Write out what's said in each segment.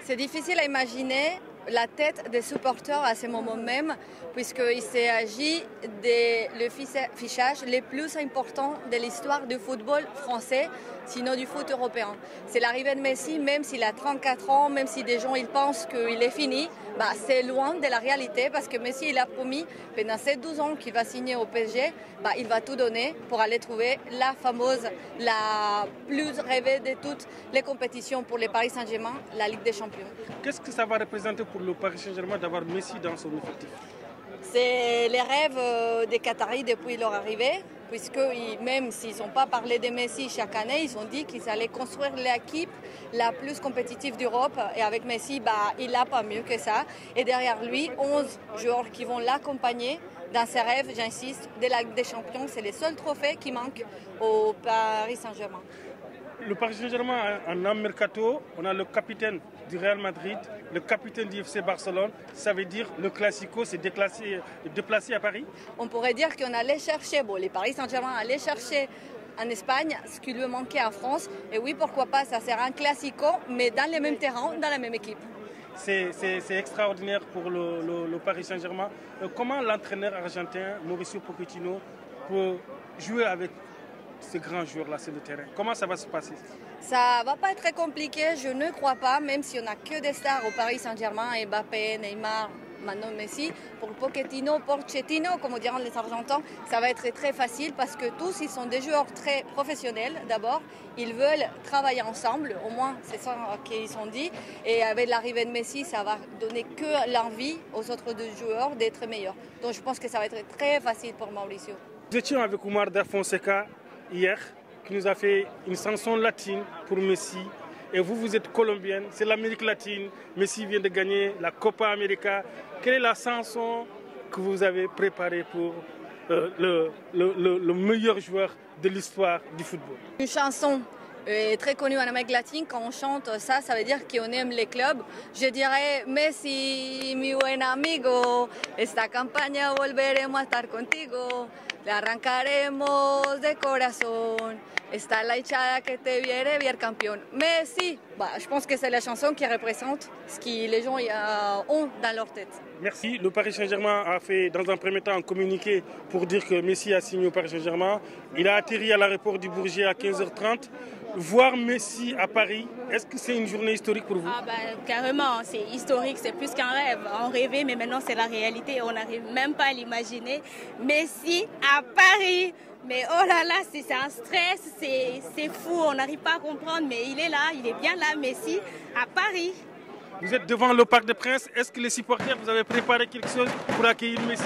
C'est difficile à imaginer la tête des supporters à ce moment même, puisqu'il s'agit du fichage le plus important de l'histoire du football français, sinon du foot européen. C'est l'arrivée de Messi, même s'il a 34 ans, même si des gens ils pensent qu'il est fini, c'est loin de la réalité, parce que Messi il a promis pendant ces 12 ans qu'il va signer au PSG, il va tout donner pour aller trouver la fameuse, la plus rêvée de toutes les compétitions pour le Paris Saint-Germain, la Ligue des Champions. Qu'est-ce que ça va représenter pour le Paris Saint-Germain d'avoir Messi dans son effectif? C'est les rêves des Qataris depuis leur arrivée, puisque même s'ils n'ont pas parlé de Messi chaque année, ils ont dit qu'ils allaient construire l'équipe la plus compétitive d'Europe. Et avec Messi, il n'a pas mieux que ça. Et derrière lui, 11 joueurs qui vont l'accompagner dans ses rêves, j'insiste, de la Ligue des Champions. C'est les seuls trophées qui manquent au Paris Saint-Germain. Le Paris Saint-Germain a un mercato, on a le capitaine du Real Madrid, le capitaine du FC Barcelone, ça veut dire le Classico s'est déplacé à Paris? On pourrait dire qu'on allait chercher, les Paris Saint-Germain allait chercher en Espagne ce qui lui manquait en France. Et oui, pourquoi pas, ça sera un Classico, mais dans les mêmes terrains, dans la même équipe. C'est extraordinaire pour le Paris Saint-Germain. Comment l'entraîneur argentin, Mauricio Pochettino, peut jouer avec ces grands joueurs-là sur le terrain? Comment ça va se passer? Ça va pas être très compliqué, je ne crois pas, même si on n'a que des stars au Paris Saint-Germain, Mbappé, Neymar, maintenant Messi. Pour Pochettino, comme diront les Argentins, ça va être très facile parce que tous, ils sont des joueurs très professionnels d'abord. Ils veulent travailler ensemble, au moins c'est ça qu'ils ont dit. Et avec l'arrivée de Messi, ça va donner que l'envie aux autres deux joueurs d'être meilleurs. Donc je pense que ça va être très facile pour Mauricio. Nous étions avec Oumar Da Fonseca hier, qui nous a fait une chanson latine pour Messi. Et vous êtes colombienne, c'est l'Amérique latine. Messi vient de gagner la Copa América. Quelle est la chanson que vous avez préparée pour le meilleur joueur de l'histoire du football? Une chanson très connue en Amérique latine. Quand on chante ça, ça veut dire qu'on aime les clubs. Je dirais Messi, mi buen amigo, esta campaña volveremos a estar contigo. Le arrancaremos de corazón. Está la hinchada que te viere bien campeón. Messi, je pense que c'est la chanson qui représente ce que les gens ont dans leur tête. Merci. Le Paris Saint-Germain a fait dans un premier temps un communiqué pour dire que Messi a signé au Paris Saint-Germain. Il a atterri à l'aéroport du Bourget à 15h30. Voir Messi à Paris, est-ce que c'est une journée historique pour vous? Carrément, c'est historique, c'est plus qu'un rêve. On rêvait, mais maintenant c'est la réalité. On n'arrive même pas à l'imaginer. Messi à Paris, mais oh là là, c'est un stress, c'est fou, on n'arrive pas à comprendre, mais il est là, il est bien là, Messi à Paris. Vous êtes devant le Parc des Princes, est-ce que les supporters, vous avez préparé quelque chose pour accueillir Messi?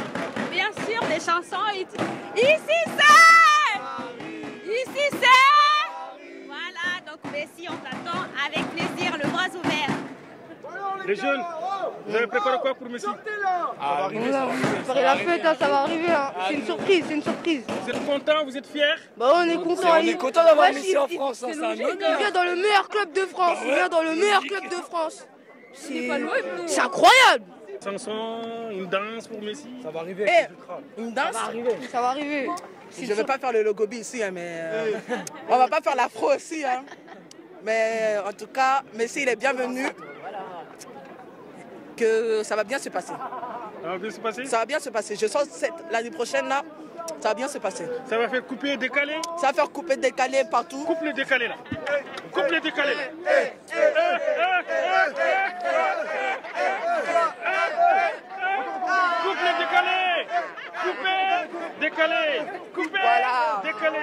Bien sûr, des chansons. Ici c'est! Ici c'est! Voilà, donc Messi, on t'attend avec plaisir, le bras ouvert. Les jeunes, vous avez préparé quoi pour Messi? La fête, ça va arriver. C'est une surprise, c'est une surprise. Vous êtes content, vous êtes fiers? On est content. On est content d'avoir Messi en France. Il vient dans le meilleur club de France. Il vient dans le meilleur club de France. C'est incroyable. Chanson, une danse pour Messi? Ça va arriver. Une danse? Ça va arriver. Je ne vais pas faire le logobi ici, mais on va pas faire l'afro aussi. Mais en tout cas, Messi, il est bienvenu. Que ça va bien se passer. Ça va bien se passer? Ça va bien se passer. Je sens l'année prochaine, là, ça va bien se passer. Ça va faire couper et décaler? Ça va faire couper, décaler partout. Coupe le décalé là. Coupe le décalé là. Coupe le décalé. Couper, décaler. Couper, décaler.